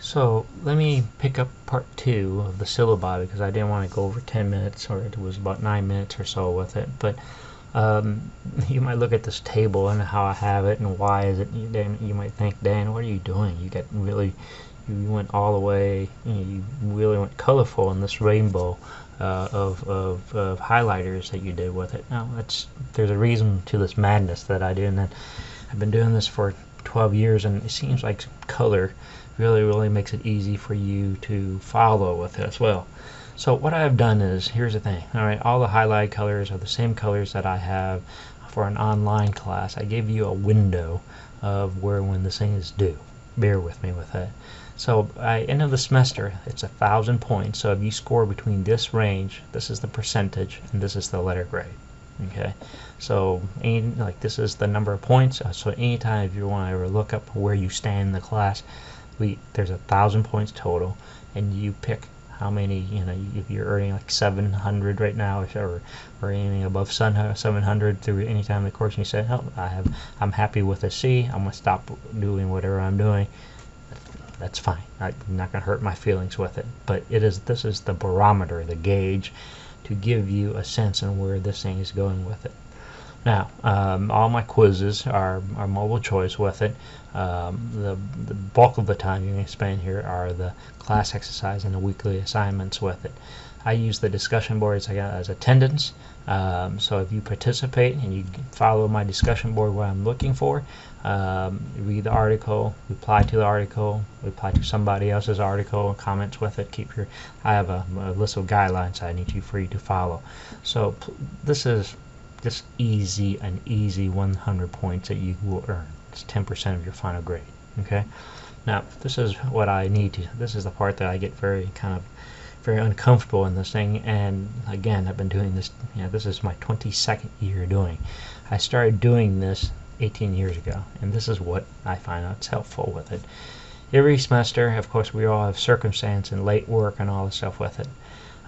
So let me pick up part 2 of the syllabi because I didn't want to go over 10 minutes, or it was about 9 minutes or so with it. But you might look at this table and how I have it and why is it. You might think, Dan, what are you doing? You got really, you went all the way. You really went colorful in this rainbow of highlighters that you did with it. Now there's a reason to this madness that I do, and that I've been doing this for 12 years, and it seems like color really makes it easy for you to follow with it as well. So what I've done is, here's the thing, alright, all the highlight colors are the same colors that I have for an online class. I gave you a window of when this thing is due. Bear with me with that. So by end of the semester, it's 1,000 points. So if you score between this range, this is the percentage, and this is the letter grade. Okay, so this is the number of points. So anytime if you want to ever look up where you stand in the class, there's 1,000 points total, and you pick how many. If you're earning like 700 right now, or anything above 700 through any time in the course, and you say, "Oh, I'm happy with a C. I'm gonna stop doing whatever I'm doing." That's fine. I'm not gonna hurt my feelings with it. But this is the barometer, the gauge, to give you a sense on where this thing is going with it. Now, all my quizzes are multiple choice with it. The bulk of the time you're going to spend here are the class exercise and the weekly assignments with it. I use the discussion boards as attendance. So if you participate and you follow my discussion board, what I'm looking for, read the article, reply to the article, reply to somebody else's article, and comments with it. I have a list of guidelines I need for you to follow. So this is just an easy 100 points that you will earn. It's 10% of your final grade. Okay. Now this is what I need to. This is the part that I get very uncomfortable in this thing. And again, I've been doing this. This is my 22nd year doing. I started doing this 18 years ago, and this is what I find out it's helpful with it. Every semester, of course, we all have circumstance and late work and all this stuff with it.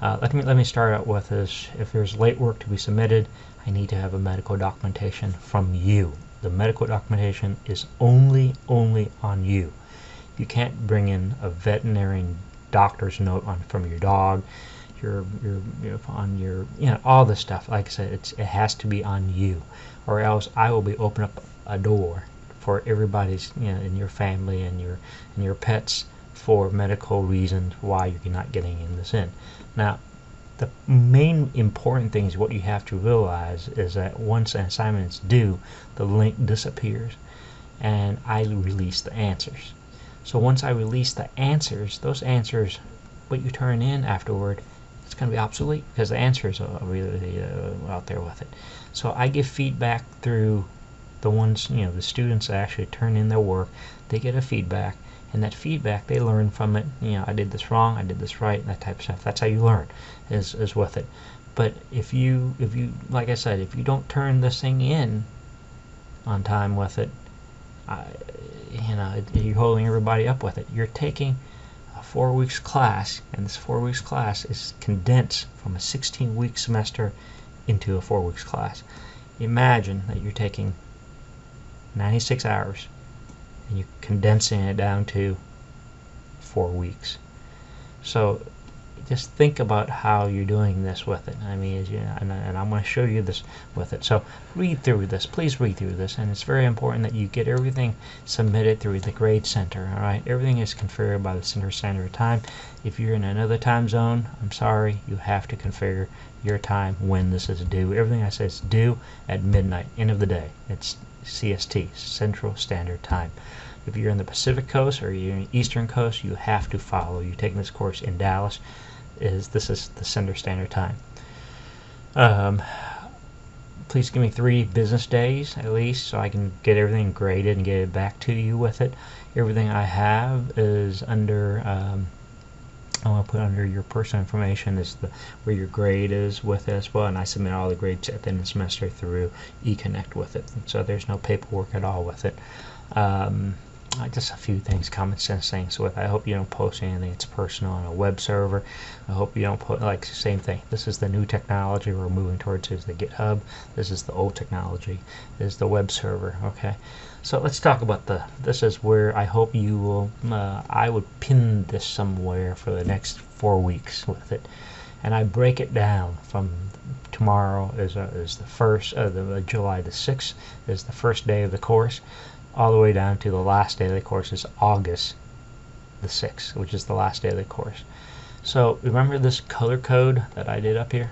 Let me start out with this. If there's late work to be submitted, I need to have a medical documentation from you. The medical documentation is only on you. You can't bring in a veterinarian doctor's note from your dog, all this stuff. Like I said, it has to be on you, or else I will be opening up a door for everybody's in your family and your pets for medical reasons why you're not getting this in. Now, the main important thing is what you have to realize is that once an assignment is due, the link disappears, and I release the answers. So once I release the answers, those answers, what you turn in afterward, it's going to be obsolete because the answers are really out there with it. So I give feedback through the ones, the students that actually turn in their work. They get a feedback, and that feedback, they learn from it. I did this wrong, I did this right, that type of stuff. That's how you learn, is with it. But if you like I said, if you don't turn this thing in on time with it, you're holding everybody up with it. You're taking a 4 weeks class, and this 4 weeks class is condensed from a 16-week semester into a 4 weeks class. Imagine that you're taking 96 hours and you're condensing it down to 4 weeks. So just think about how you're doing this with it. I mean, and I'm going to show you this with it. So read through this. Please read through this. And it's very important that you get everything submitted through the grade center. All right, everything is configured by the Central Standard Time. If you're in another time zone, I'm sorry, you have to configure your time when this is due. Everything I say is due at midnight, end of the day. It's CST, Central Standard Time. If you're in the Pacific Coast or you're in the Eastern Coast, you have to follow. You're taking this course in Dallas. This is the Central Standard Time. Please give me 3 business days at least so I can get everything graded and get it back to you with it. Everything I have is under I want to put under your personal information is where your grade is with it as well, and I submit all the grades at the end of the semester through eConnect with it. So there's no paperwork at all with it. Just a few things, common sense things with. I hope you don't post anything that's personal on a web server. I hope you don't put same thing. This is the new technology we're moving towards, is the GitHub. This is the old technology, is the web server. Okay, So let's talk about this is where I hope you will, I would pin this somewhere for the next 4 weeks with it. And I break it down from tomorrow is the first, July the 6th is the first day of the course, all the way down to the last day of the course is August the 6th, which is the last day of the course. So remember this color code that I did up here?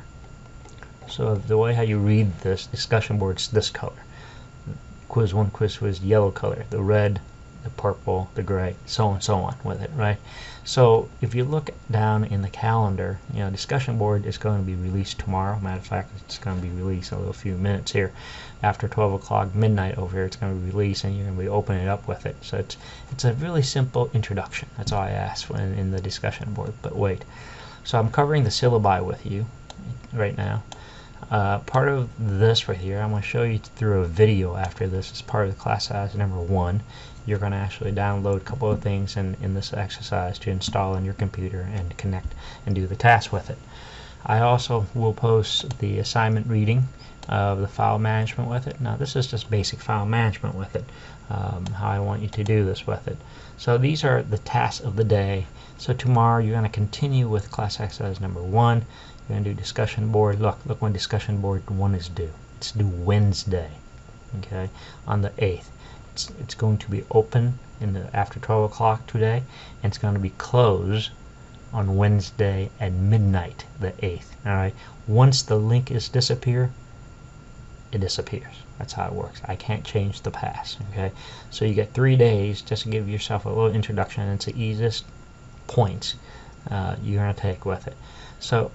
So the way how you read this discussion board is this color. Quiz 1, quiz 2 is yellow color, the red, the purple, the gray, so on and so on with it, right? So if you look down in the calendar, you know, discussion board is going to be released tomorrow. Matter of fact, it's going to be released in a few minutes here. After 12 o'clock midnight over here, it's going to be released, and you're going to be opening it up with it. So it's a really simple introduction. That's all I asked in the discussion board. But wait, so I'm covering the syllabi with you right now. Part of this right here, I'm going to show you through a video after this. It's part of the class size number 1. You're going to actually download a couple of things in this exercise to install on your computer and connect and do the task with it. I also will post the assignment reading of the file management with it. Now this is just basic file management with it, how I want you to do this with it. So these are the tasks of the day. So tomorrow you're going to continue with class exercise number 1. You're going to do discussion board. Look when discussion board 1 is due. It's due Wednesday, okay, on the 8th. It's going to be open after 12 o'clock today, and it's going to be closed on Wednesday at midnight, the 8th. All right. Once the link is disappear, it disappears. That's how it works. I can't change the past. Okay. So you get 3 days just to give yourself a little introduction. It's the easiest points you're going to take with it. So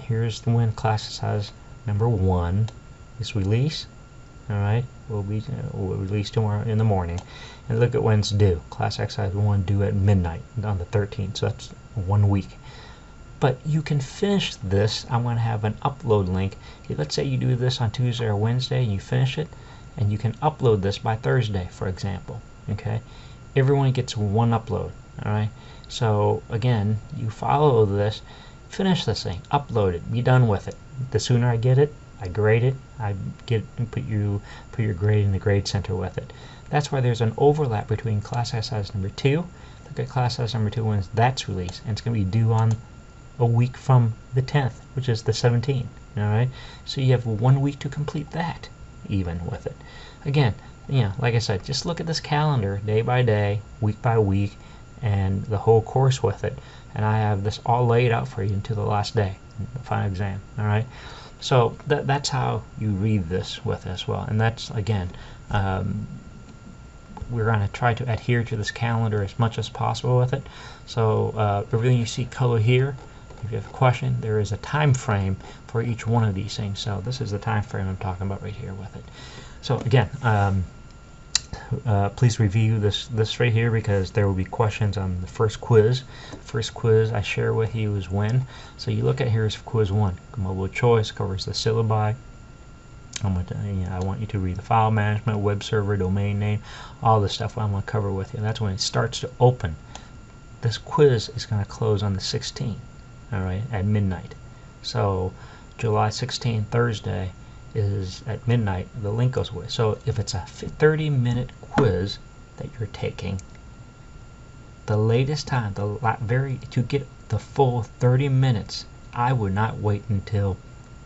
here's when class size number 1 is released. All right, we'll release tomorrow in the morning, and look at when it's due. Class exercise 1 due at midnight on the 13th. So that's 1 week. But you can finish this. I'm going to have an upload link. Let's say you do this on Tuesday or Wednesday, and you finish it, and you can upload this by Thursday, for example. Okay, everyone gets 1 upload. All right. So again, you follow this. Finish this thing, upload it, be done with it. The sooner I get it, I grade it, I put your grade in the grade center with it. That's why there's an overlap between class exercise number 2. Look at class exercise number 2 when that's released, and it's going to be due on a week from the 10th, which is the 17th. All right, so you have 1 week to complete that, even with it. Again, you know, like I said, just look at this calendar day by day, week by week, and the whole course with it. And I have this all laid out for you until the last day, the final exam. All right, so that's how you read this with as well. And that's again, we're going to try to adhere to this calendar as much as possible with it. So everything you see color here, if you have a question, there is a time frame for each one of these things. So this is the time frame I'm talking about right here with it. So again, please review this right here, because there will be questions on the first quiz. First quiz I share with you is when. So you look at here is quiz 1. Multiple choice covers the syllabi. I want you to read the file management, web server, domain name, all the stuff I'm going to cover with you. That's when it starts to open. This quiz is going to close on the 16th, all right, at midnight. So July 16th, Thursday, is at midnight. The link goes away. So if it's a 30-minute quiz that you're taking, the latest time, to get the full 30 minutes, I would not wait until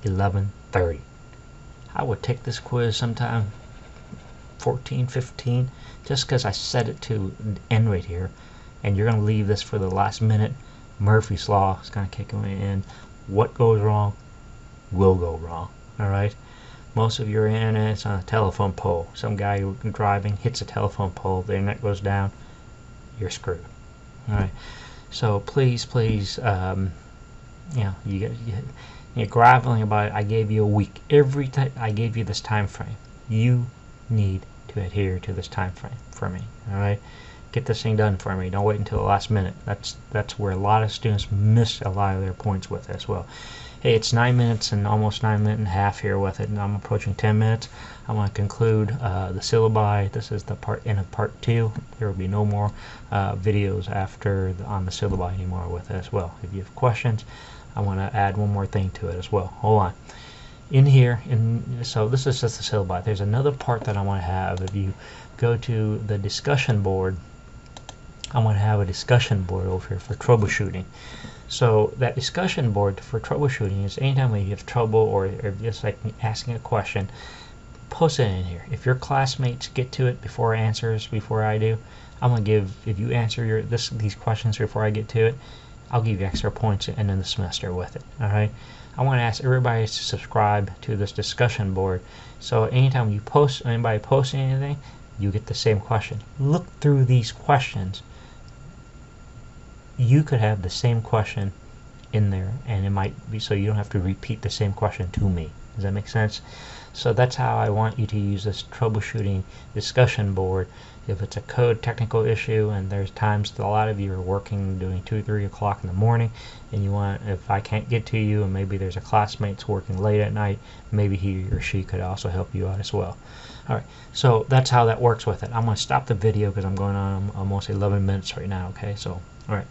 11:30. I would take this quiz sometime 14, 15, just because I set it to end right here, and you're going to leave this for the last minute. Murphy's Law is going to kick in. What goes wrong will go wrong. All right. Most of your internet's on a telephone pole. Some guy driving hits a telephone pole, the internet goes down, you're screwed. All right. So please, you're groveling about it. I gave you a week. Every time I gave you this time frame, you need to adhere to this time frame for me. All right. Get this thing done for me. Don't wait until the last minute. That's where a lot of students miss a lot of their points with as well. Hey, it's 9 minutes and almost 9 minutes and a half here with it, and I'm approaching 10 minutes. I want to conclude the syllabi. This is the end of part 2. There will be no more videos on the syllabi anymore with it as well. If you have questions, I want to add one more thing to it as well. Hold on. in here, so this is just the syllabi. There's another part that I want to have. If you go to the discussion board, I want to have a discussion board over here for troubleshooting. So that discussion board for troubleshooting is anytime we have trouble or just like asking a question, post it in here. If your classmates get to it before I do, I'm gonna give, if you answer these questions before I get to it, I'll give you extra points at the end of the semester with it. All right. I want to ask everybody to subscribe to this discussion board. So anytime you post, anybody posts anything, you get the same question. Look through these questions. You could have the same question in there, and it might be so you don't have to repeat the same question to me. Does that make sense? So that's how I want you to use this troubleshooting discussion board. If it's a code technical issue, and there's times that a lot of you are working doing 2-3 o'clock in the morning, and you want, if I can't get to you, and maybe there's a classmate's working late at night, maybe he or she could also help you out as well. All right, so that's how that works with it. I'm going to stop the video because I'm going on almost 11 minutes right now. Okay, so all right.